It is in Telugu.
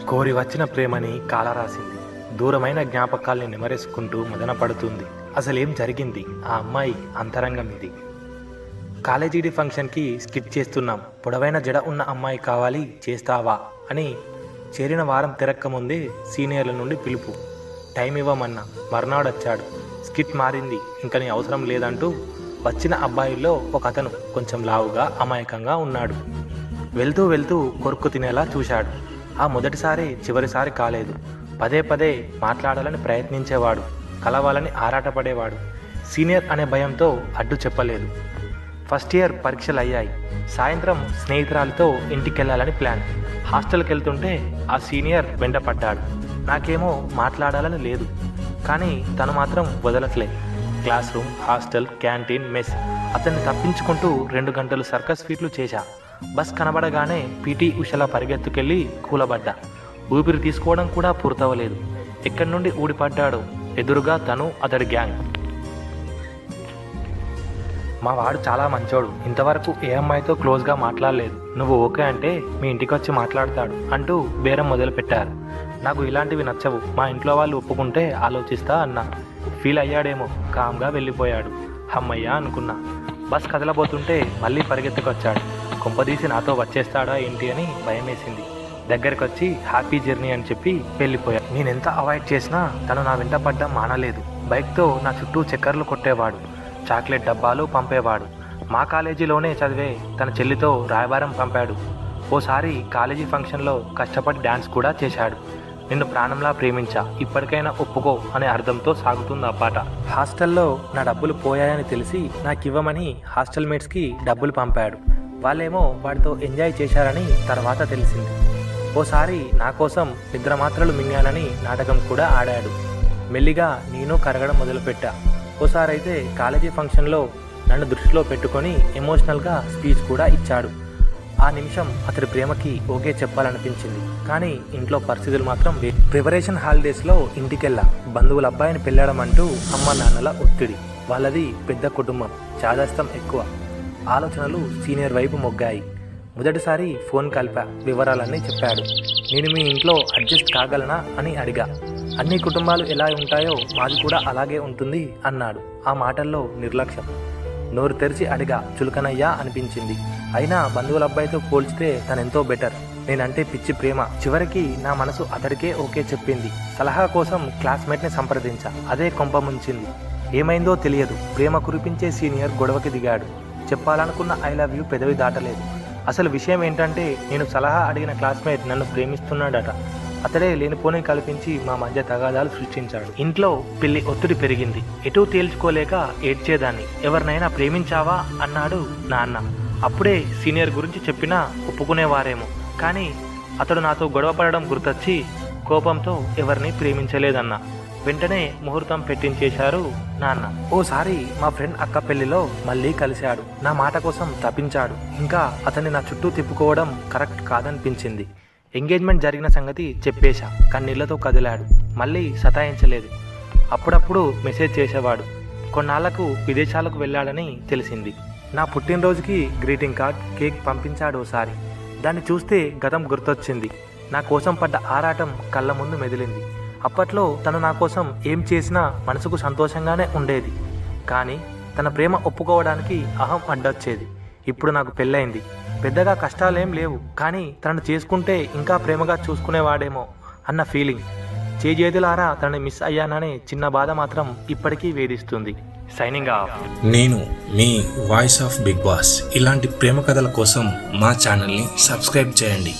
కోరి వచ్చిన ప్రేమని కాలరాసింది. దూరమైన జ్ఞాపకాల్ని నెమరేసుకుంటూ మదన పడుతుంది. అసలేం జరిగింది? ఆ అమ్మాయి అంతరంగం ఇది. కాలేజీ ఫంక్షన్కి స్కిప్ చేస్తున్నాం. పొడవైన జడ ఉన్న అమ్మాయి కావాలి, చేస్తావా అని చేరిన వారం తిరక్కముందే సీనియర్ల నుండి పిలుపు. టైం ఇవ్వమన్నా. మర్నాడు వచ్చాడు. స్కిట్ మారింది, ఇంక నీ అవసరం లేదంటూ వచ్చిన అబ్బాయిల్లో ఒక అతను కొంచెం లావుగా అమాయకంగా ఉన్నాడు. వెళ్తూ వెళ్తూ కొరుక్కు తినేలా చూశాడు. ఆ మొదటిసారి చివరిసారి కాలేదు. పదే పదే మాట్లాడాలని ప్రయత్నించేవాడు, కలవాలని ఆరాటపడేవాడు. సీనియర్ అనే భయంతో అడ్డు చెప్పలేదు. ఫస్ట్ ఇయర్ పరీక్షలు అయ్యాయి. సాయంత్రం స్నేహితురాలతో ఇంటికెళ్ళాలని ప్లాన్. హాస్టల్కి వెళ్తుంటే ఆ సీనియర్ వెంట పడ్డాడు. నాకేమో మాట్లాడాలని లేదు, కానీ తను మాత్రం వదలట్లే. Class room, hostel, canteen, mess అతన్ని తప్పించుకుంటూ 2 గంటలు సర్కస్ ఫీట్లు చేశా. బస్ కనబడగానే పీటీ ఉషలా పరిగెత్తుకెళ్ళి కూలబడ్డా. ఊపిరి తీసుకోవడం కూడా పూర్తవలేదు. ఎక్కడి నుండి ఊడిపడ్డాడో. ఎదురుగా తను, అతడి గ్యాంగ్. మా వాడు చాలా మంచోడు, ఇంతవరకు ఏ అమ్మాయితో క్లోజ్గా మాట్లాడలేదు. నువ్వు ఓకే అంటే మీ ఇంటికి వచ్చి మాట్లాడతాడు అంటూ బేరం మొదలుపెట్టారు. నాకు ఇలాంటివి నచ్చవు, మా ఇంట్లో వాళ్ళు ఒప్పుకుంటే ఆలోచిస్తా అన్నా. ఫీల్ అయ్యాడేమో, కామ్గా వెళ్ళిపోయాడు. అమ్మయ్య అనుకున్నా. బస్ కదలబోతుంటే మళ్ళీ పరిగెత్తుకొచ్చాడు. కొంపదీసి నాతో వచ్చేస్తాడా ఏంటి అని భయమేసింది. దగ్గరికి వచ్చి హ్యాపీ జర్నీ అని చెప్పి వెళ్ళిపోయా. నేనెంత అవాయిడ్ చేసినా తను నా వెంట పడ్డం మానలేదు. బైక్తో నా చుట్టూ చక్కర్లు కొట్టేవాడు. చాక్లెట్ డబ్బాలు పంపేవాడు. మా కాలేజీలోనే చదివే తన చెల్లితో రాయబారం పంపాడు. ఓసారి కాలేజీ ఫంక్షన్లో కష్టపడి డ్యాన్స్ కూడా చేశాడు. నిన్ను ప్రాణంలా ప్రేమించా, ఇప్పటికైనా ఒప్పుకో అనే అర్థంతో సాగుతుంది ఆ పాట. హాస్టల్లో నా డబ్బులు పోయాయని తెలిసి నాకు ఇవ్వమని హాస్టల్ మేట్స్కి డబ్బులు పంపాడు. వాళ్ళేమో వాడితో ఎంజాయ్ చేశారని తర్వాత తెలిసింది. ఓసారి నా కోసం నిద్ర మాత్రలు మింగానని నాటకం కూడా ఆడాడు. మెల్లిగా నేను కరగడం మొదలుపెట్టా. ఓసారి అయితే కాలేజీ ఫంక్షన్లో నన్ను దృష్టిలో పెట్టుకొని ఎమోషనల్గా స్పీచ్ కూడా ఇచ్చాడు. ఆ నిమిషం అతడి ప్రేమకి ఓకే చెప్పాలనిపించింది, కానీ ఇంట్లో పరిస్థితులు మాత్రం ప్రిపరేషన్ హాలిడేస్లో ఇంటికెళ్ళా. బంధువుల అబ్బాయిని పెళ్ళడం అంటూ అమ్మ నాన్నల ఒత్తిడి. వాళ్ళది పెద్ద కుటుంబం, చాదస్తం ఎక్కువ. ఆలోచనలు సీనియర్ వైపు మొగ్గాయి. మొదటిసారి ఫోన్ కలిపా. వివరాలన్నీ చెప్పాడు. నేను మీ ఇంట్లో అడ్జస్ట్ కాగలనా అని అడిగా. అన్ని కుటుంబాలు ఎలా ఉంటాయో మాది కూడా అలాగే ఉంటుంది అన్నాడు. ఆ మాటల్లో నిర్లక్ష్యం. నోరు తెరిచి అడిగా. చులకనయ్యా అనిపించింది. అయినా బంధువుల అబ్బాయితో పోల్చితే తనెంతో బెటర్. నేనంటే పిచ్చి ప్రేమ. చివరికి నా మనసు అతడికే ఓకే చెప్పింది. సలహా కోసం క్లాస్మేట్ని సంప్రదించా. అదే కొంప ముంచింది. ఏమైందో తెలియదు. ప్రేమ కురిపించే సీనియర్ గొడవకి దిగాడు. చెప్పాలనుకున్న ఐ లవ్ యూ పెదవి దాటలేదు. అసలు విషయం ఏంటంటే నేను సలహా అడిగిన క్లాస్మేట్ నన్ను ప్రేమిస్తున్నాడట. అతడే లేనిపోని కల్పించి మా మధ్య తగాదాలు సృష్టించాడు. ఇంట్లో పెళ్లి ఒత్తిడి పెరిగింది. ఎటూ తేల్చుకోలేక ఏడ్చేదాన్ని. ఎవరినైనా ప్రేమించావా అన్నాడు నాన్న. అప్పుడే సీనియర్ గురించి చెప్పినా ఒప్పుకునేవారేమో, కానీ అతడు నాతో గొడవ పడడం గుర్తొచ్చి కోపంతో ఎవరిని ప్రేమించలేదన్నా. వెంటనే ముహూర్తం పెట్టించేశారు నాన్న. ఓసారి మా ఫ్రెండ్ అక్క పెళ్లిలో మళ్ళీ కలిశాడు. నా మాట కోసం తప్పించాడు. ఇంకా అతన్ని నా చుట్టూ తిప్పుకోవడం కరెక్ట్ కాదనిపించింది. ఎంగేజ్మెంట్ జరిగిన సంగతి చెప్పేశా. కన్నీళ్లతో కదిలాడు. మళ్ళీ సతాయించలేదు. అప్పుడప్పుడు మెసేజ్ చేసేవాడు. కొన్నాళ్లకు విదేశాలకు వెళ్ళాడని తెలిసింది. నా పుట్టినరోజుకి గ్రీటింగ్ కార్డ్, కేక్ పంపించాడు ఓసారి. దాన్ని చూస్తే గతం గుర్తొచ్చింది. నా కోసం పడ్డ ఆరాటం కళ్ళ ముందు మెదిలింది. అప్పట్లో తను నా కోసం ఏం చేసినా మనసుకు సంతోషంగానే ఉండేది, కానీ తన ప్రేమ ఒప్పుకోవడానికి అహం అడ్డొచ్చేది. ఇప్పుడు నాకు పెళ్ళయింది. పెద్దగా కష్టాలేం లేవు, కానీ తనను చేసుకుంటే ఇంకా ప్రేమగా చూసుకునేవాడేమో అన్న ఫీలింగ్. చేజేతులారా తనని మిస్ అయ్యాననే చిన్న బాధ మాత్రం ఇప్పటికీ వేధిస్తుంది. Signing off. నేను మీ వాయిస్ ఆఫ్ బిగ్ బాస్. ఇలాంటి ప్రేమ కథల కోసం మా ఛానల్ని సబ్స్క్రైబ్ చేయండి.